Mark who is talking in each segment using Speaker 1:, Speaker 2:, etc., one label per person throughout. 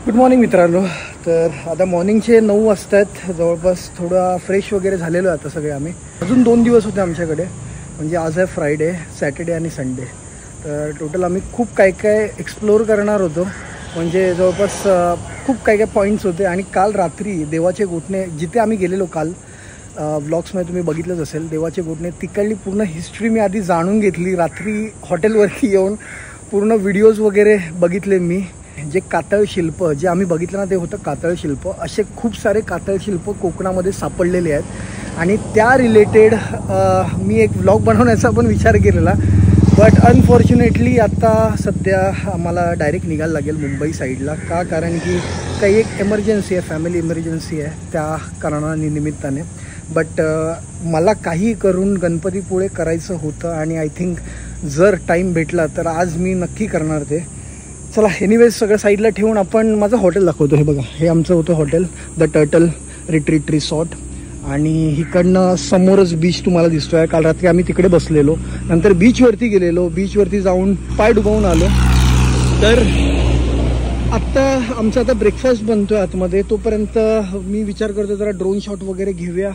Speaker 1: Good morning मित्रांनो. तर आता मॉर्निंगचे 9 वाजतात जवळपास. थोडा फ्रेश वगैरे झालेलो आहे आता सगळे आम्ही. अजून 2 दिवस होते आमच्याकडे, म्हणजे आज आहे फ्रायडे, सॅटर्डे आणि संडे. तर टोटल आम्ही खूप काय एक्सप्लोर करणार होतो. म्हणजे जवळपास खूप काय पॉईंट्स होते. आणि काल रात्री देवाचे गोठणे जिथे आम्ही गेलेलो काल व्लॉग्समध्ये तुम्ही बघितलंच असेल. देवाचे गोठणे तिकडली पूर्ण हिस्ट्री मी आधी जाणून घेतली. रात्री हॉटेलवरती येऊन पूर्ण व्हिडिओज वगैरे बघितले मी. जे कातळ शिल्प जे आम्ही बघितलं ना ते होतं कातळ शिल्प. असे खूप सारे कातळ शिल्प कोकणामध्ये सापडलेले आहेत आणि त्या रिलेटेड मी एक व्लॉग बनवण्याचा पण विचार केलेला. बट अनफॉर्च्युनेटली आता सध्या आम्हाला डायरेक्ट निघायला लागेल मुंबई साईडला. का? कारण की काही एक एमर्जन्सी आहे, फॅमिली इमर्जन्सी आहे त्या कारणानिमित्ताने. बट मला काही करून गणपतीपुळे करायचं होतं आणि आय थिंक जर टाईम भेटला तर आज मी नक्की करणार ते. चला एनिवेज सगळं साईडला ठेवून आपण माझं हॉटेल दाखवतो. हे बघा, हे आमचं होतं hotel the turtle retreat resort. आणि इकडनं समोरच बीच तुम्हाला दिसतो आहे. काल रात्री आम्ही तिकडे बसलेलो, नंतर बीचवरती गेलेलो, बीचवरती जाऊन पाय डुबवून आलो. तर आत्ता आमचा आता ब्रेकफास्ट बनतो आहे आतमध्ये. तोपर्यंत मी विचार करतो जरा ड्रोन शॉट वगैरे घेऊया.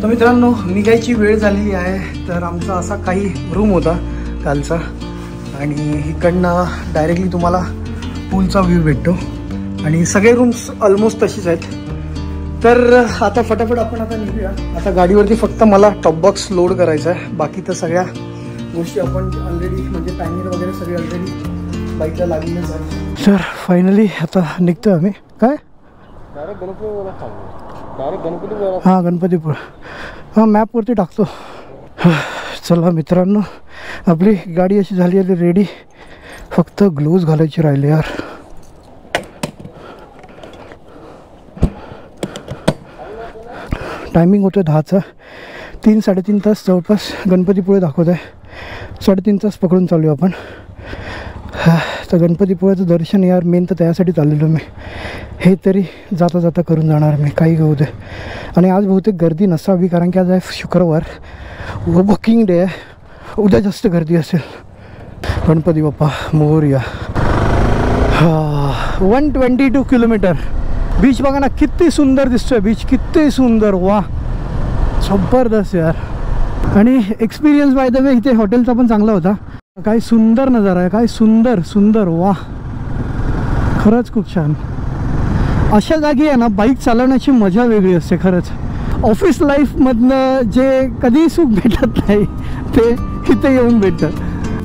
Speaker 1: तर मित्रांनो निघायची वेळ झालेली आहे. तर आमचा असा काही रूम होता कालचा आणि इकडनं डायरेक्टली तुम्हाला पूलचा व्ह्यू भेटतो आणि सगळे रूम्स ऑलमोस्ट तशीच आहेत. तर आता फटाफट आपण आता निघूया. आता गाडीवरती फक्त मला टॉप बॉक्स लोड करायचा आहे. बाकी तर सगळ्या गोष्टी आपण ऑलरेडी म्हणजे पॅनियर वगैरे सगळे ऑलरेडी बाईकला लागलेच आहे. तर फायनली आता निघतो आम्ही. काय हां गणपतीपुळे, हां मॅपवरती टाकतो. चला मित्रांनो आपली गाडी अशी झाली आहे रेडी. फक्त ग्लोव्ज घालायचे राहिले यार. टायमिंग होतं 10चा. 3-3.5 तास जवळपास गणपतीपुळे दाखवत आहे. 3.5 तास पकडून चालू आहे आपण. तर गणपतीपुळ्याचं दर्शन यार मेन तर त्यासाठी चाललेलो मी. हे तरी जाता जाता करून जाणार मी, काही होऊ दे. आणि आज बहुतेक गर्दी नसावी कारण की आज आहे शुक्रवार व बुकिंग डे आहे. उद्या जास्त गर्दी असेल. गणपती बाप्पा मोरया. 122 किलोमीटर. बीच बघा ना किती सुंदर दिसतोय. बीच किती सुंदर, वा जबरदस्त यार. आणि एक्सपिरियन्स बाय द वे इथे हॉटेलचा पण चांगला होता. काय सुंदर नजारा आहे, काय सुंदर सुंदर, वा खरंच खूप छान. अशा जागी आहे ना बाईक चालवण्याची मजा वेगळी असते खरंच. ऑफिस लाईफमधनं जे कधी सुख भेटत नाही ते इथे येऊन भेटतं.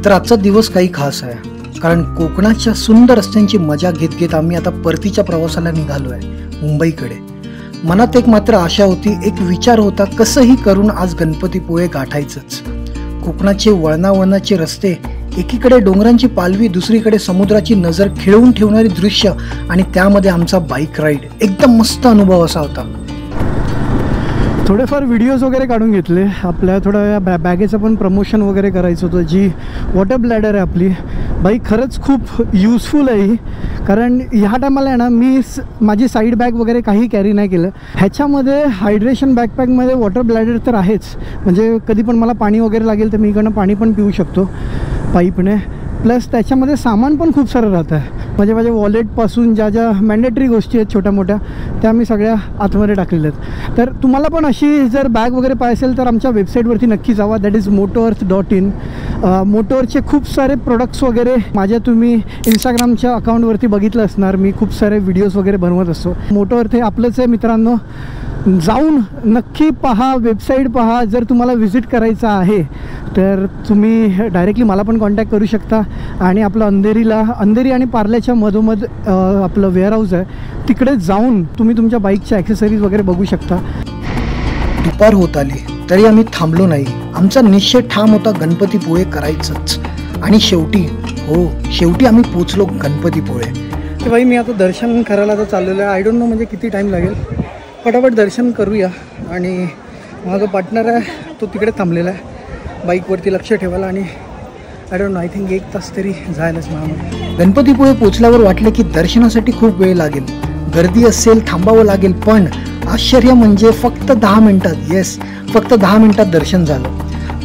Speaker 1: तर आजचा दिवस काही खास आहे कारण कोकणाच्या सुंदर रस्त्यांची मजा घेत घेत आम्ही आता परतीच्या प्रवासाला निघालो आहे मुंबईकडे. मनात एक मात्र आशा होती, एक विचार होता, कसंही करून आज गणपतीपुळे गाठायचंच. कोकणाचे वळणावळणाचे रस्ते, एकीकडे डोंगरांची पालवी, दुसरीकडे समुद्राची नजर खिळवून ठेवणारी दृश्य आणि त्यामध्ये आमचा बाईक राईड. एकदम मस्त अनुभव असा होता. थोडेफार व्हिडिओज वगैरे काढून घेतले. आपल्या थोडं बॅगेचं पण प्रमोशन वगैरे करायचं होतं. जी वॉटर ब्लॅडर आहे आपली बाईक खरंच खूप युजफुल आहे ही. कारण ह्या टायमाला आहे ना मी माझी साईड बॅग वगैरे काही कॅरी नाही केलं. ह्याच्यामध्ये हायड्रेशन बॅकपॅकमध्ये वॉटर ब्लॅडर तर आहेच. म्हणजे कधी पण मला पाणी वगैरे लागेल तर मी इकडनं पाणी पण पिऊ शकतो पाईपने. प्लस त्याच्यामध्ये सामान पण खूप सारं राहतं आहे. म्हणजे माझ्या वॉलेटपासून ज्या ज्या मॅन्डेटरी गोष्टी आहेत छोट्या मोठ्या त्या मी सगळ्या आतमध्ये टाकलेल्या आहेत. तर तुम्हाला पण अशी जर बॅग वगैरे पाहिजे असेल तर आमच्या वेबसाईटवरती नक्की जावा. That is motoearth.in. मोटोअर्थचे खूप सारे प्रोडक्ट्स वगैरे माझ्या तुम्ही इंस्टाग्रामच्या अकाउंटवरती बघितलं असणार. मी खूप सारे व्हिडिओज वगैरे बनवत असतो. मोटोअर्थ हे आपलंच आहे मित्रांनो. जाऊन नक्की पहा, वेबसाईट पहा. जर तुम्हाला व्हिजिट करायचं आहे तर तुम्ही डायरेक्टली मला पण कॉन्टॅक्ट करू शकता. आणि आपलं अंधेरी आणि पार्ल्याच्या मधोमध आपलं वेअरहाऊस आहे, तिकडे जाऊन तुम्ही तुमच्या बाईकच्या ॲक्सेसरीज वगैरे बघू शकता. दुपार होत आली तरी आम्ही थांबलो नाही. आमचा निश्चय ठाम होता गणपतीपुळे करायचंच. आणि शेवटी आम्ही पोचलो गणपतीपुळे. तर बाई मी आता दर्शन करायला तर चाललेलं आहे. आय डोंट नो म्हणजे किती टाईम लागेल. फटाफट दर्शन करूया. आणि माझा पार्टनर आहे तो तिकडे थांबलेला आहे बाईकवरती लक्ष ठेवायला आणि I don't know, I think 1 तास तरी जायलाच मला. गणपतीपुळे पोचल्यावर वाटलं की दर्शनासाठी खूप वेळ लागेल, गर्दी असेल, थांबावं लागेल. पण आश्चर्य म्हणजे फक्त 10 मिनिटात, येस फक्त 10 मिनिटात दर्शन झालं.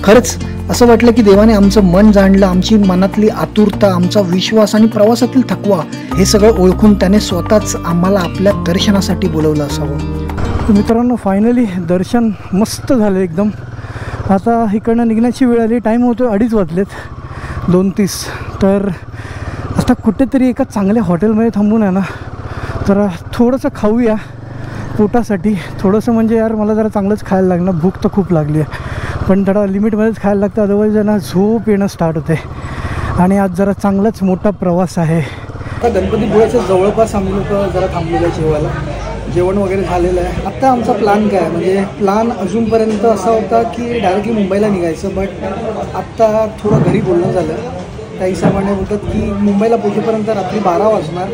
Speaker 1: खरंच असं वाटलं की देवाने आमचं मन जाणलं, आमची मनातली आतुरता, आमचा विश्वास आणि प्रवासातील थकवा हे सगळं ओळखून त्याने स्वतःच आम्हाला आपल्या दर्शनासाठी बोलवलं असावं. तर मित्रांनो, फायनली दर्शन मस्त झालं एकदम. आता इकडनं निघण्याची वेळ आली, टाईम होतो 2:30 वाजलेत, 2:30. तर आता कुठेतरी एका चांगल्या हॉटेलमध्ये थांबून आहे ना जरा थोडंसं खाऊया पोटासाठी. थोडंसं म्हणजे यार मला जरा चांगलंच खायला लागणार, भूक तर खूप लागली आहे, पण जरा लिमिटमध्येच खायला लागतं, अदरवाईज ना झोप येणं स्टार्ट होते. आणि आज जरा चांगलाच मोठा प्रवास आहे. आता गणपतीपुळ्याच्या जवळपास आम्ही लोक जरा थांबलेलं आहे जेवायला, जेवण वगैरे झालेलं आहे. आत्ता आमचा प्लॅन काय म्हणजे प्लॅन अजूनपर्यंत असा होता की डायरेक्टली मुंबईला निघायचं, बट आत्ता थोडं घरी बोलणं झालं, त्या हिशोबाने बोलतात की मुंबईला पोहोचेपर्यंत रात्री 12 वाजणार,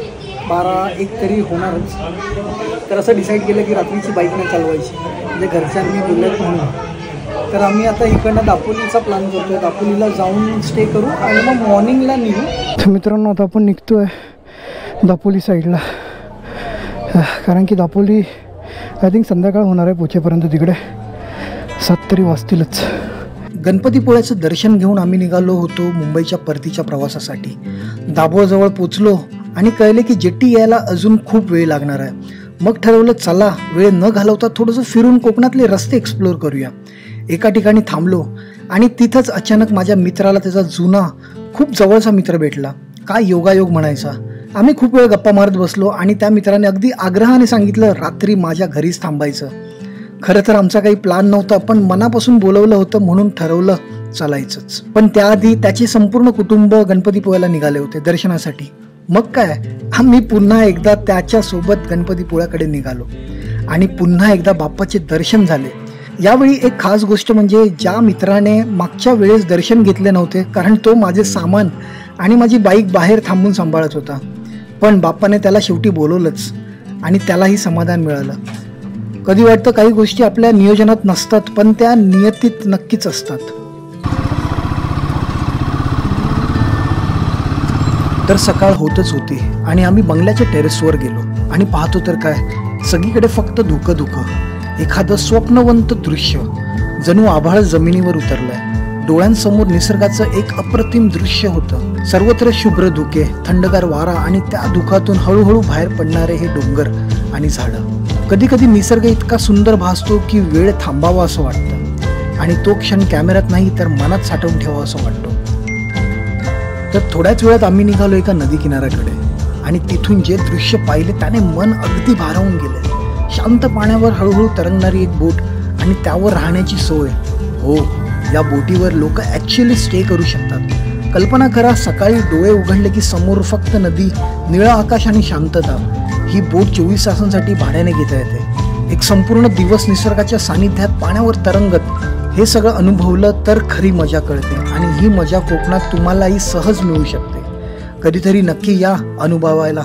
Speaker 1: 12-1 तरी होणारच. तर असं डिसाईड केलं की रात्रीची बाईक नाही चालवायची, म्हणजे घरच्यांनी बोलल्यात म्हणून. तर आम्ही आता इकडनं दापोलीचा प्लॅन करतो आहे, दापोलीला जाऊन स्टे करू आणि मग मॉर्निंगला निघू. तर मित्रांनो, आता आपण निघतो आहे दापोली साईडला, कारण की दापोली आय थिंक संध्याकाळ होणार आहे पोचेपर्यंत, तिकडे 7 तरी वाजतीलच. गणपतीपुळ्याचं दर्शन घेऊन आम्ही निघालो होतो मुंबईच्या परतीच्या प्रवासासाठी. दाभोळजवळ पोचलो आणि कळले की जेट्टी यायला अजून खूप वेळ लागणार आहे. मग ठरवलं चला वेळ न घालवता थोडंसं फिरून कोकणातले रस्ते एक्सप्लोअर करूया. एका ठिकाणी थांबलो आणि तिथंच अचानक माझ्या मित्राला त्याचा जुना खूप जवळचा मित्र भेटला. काय योगायोग म्हणायचा. आम्ही खूप वेळ गप्पा मारत बसलो आणि त्या मित्राने अगदी आग्रहाने सांगितलं रात्री माझ्या घरीच थांबायचं. खरं तर आमचा काही प्लॅन नव्हता, पण मनापासून बोलवलं होतं म्हणून ठरवलं चालायचंच. पण त्याआधी त्याचे संपूर्ण कुटुंब गणपतीपुळ्याला निघाले होते दर्शनासाठी. मग काय, आम्ही पुन्हा एकदा त्याच्यासोबत गणपतीपुळ्याकडे निघालो आणि पुन्हा एकदा बाप्पाचे दर्शन झाले. यावेळी एक खास गोष्ट म्हणजे ज्या मित्राने मागच्या वेळेस दर्शन घेतले नव्हते, कारण तो माझे सामान आणि माझी बाईक बाहेर थांबून सांभाळत होता, पण बाप्पाने त्याला शेवटी बोलवलंच आणि त्यालाही समाधान मिळालं. कधी वाटतं काही गोष्टी आपल्या नियोजनात नसतात, पण त्या नियतीत नक्कीच असतात. तर सकाळ होतच होती आणि आम्ही बंगल्याच्या टेरेसवर गेलो आणि पाहतो तर काय, सगळीकडे फक्त धुकं धुकं, एखादं स्वप्नवंत दृश्य, जणू आभाळ जमिनीवर उतरलंय. डोळ्यांसमोर निसर्गाचं एक अप्रतिम दृश्य होतं. सर्वत्र शुभ्र धुके, थंडगार वारा आणि त्या धुकातून हळूहळू बाहेर पडणारे हे डोंगर आणि झाडं. कधी कधी निसर्ग इतका सुंदर भासतो की वेळ थांबावा असं वाटतं आणि तो क्षण कॅमेऱ्यात नाही तर मनात साठवून ठेवावा असं वाटतो. तर थोड्याच वेळात आम्ही निघालो एका नदी किनाऱ्याकडे आणि तिथून जे दृश्य पाहिले त्याने मन अगदी भारावून गेले. शांत पाण्यावर हळूहळू तरंगणारी एक बोट आणि त्यावर राहण्याची सोय. हो, या बोटीवर लोक ॲक्च्युअली स्टे करू शकतात. कल्पना करा, सकाळी डोळे उघडले की समोर फक्त नदी, निळं आकाश आणि शांतता. ही बोट 24 तासांसाठी भाड्याने घेता येते. एक संपूर्ण दिवस निसर्गाच्या सानिध्यात पाण्यावर तरंगत हे सगळं अनुभवलं तर खरी मजा कळते आणि ही मजा कोकणात तुम्हालाही सहज मिळू शकते. कधीतरी नक्की या अनुभवायला.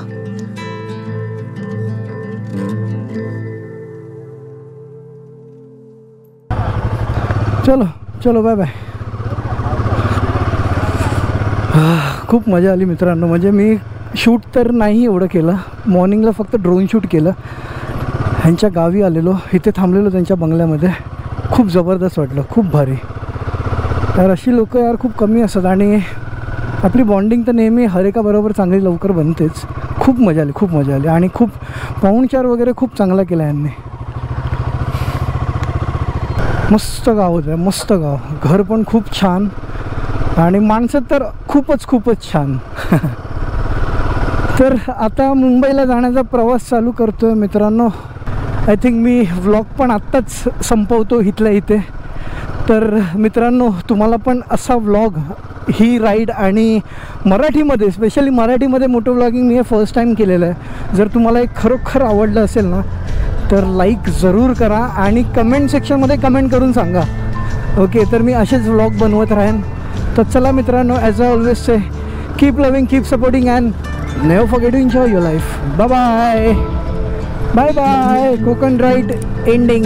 Speaker 1: चलो चलो, बाय बाय. खूप मजा आली मित्रांनो. म्हणजे मी शूट तर नाही एवढं केलं, मॉर्निंगला फक्त ड्रोन शूट केलं. ह्यांच्या गावी आलेलो, इथे थांबलेलो त्यांच्या बंगल्यामध्ये. खूप जबरदस्त वाटलं, खूप भारी. तर अशी लोक यार खूप कमी असतात आणि आपली बॉन्डिंग तर नेहमी हर एकाबरोबर चांगली लवकर बनतेच. खूप मजा आली, खूप मजा आली आणि खूप पाहुणचार वगैरे खूप चांगला केला यांनी. मस्त गाव होतं, मस्त गाव. घर पण खूप छान आणि माणसं तर खूपच छान. तर आता मुंबईला जाण्याचा प्रवास चालू करतो आहे मित्रांनो. आय थिंक मी व्लॉग पण आत्ताच संपवतो इथल्या इथे. तर मित्रांनो, तुम्हाला पण असा व्लॉग, ही राईड आणि मराठीमध्ये, स्पेशली मराठीमध्ये मोटो व्लॉगिंग मी हे फर्स्ट टाईम केलेलं आहे. जर तुम्हाला एक खरोखर आवडलं असेल ना तर लाईक जरूर करा आणि कमेंट सेक्शनमध्ये कमेंट करून सांगा. ओके, तर मी असेच व्लॉग बनवत राहीन. तर चला मित्रांनो, as I always say, keep loving, keep supporting and never forget to enjoy your life. Bye bye bye bye. Konkan ride ending.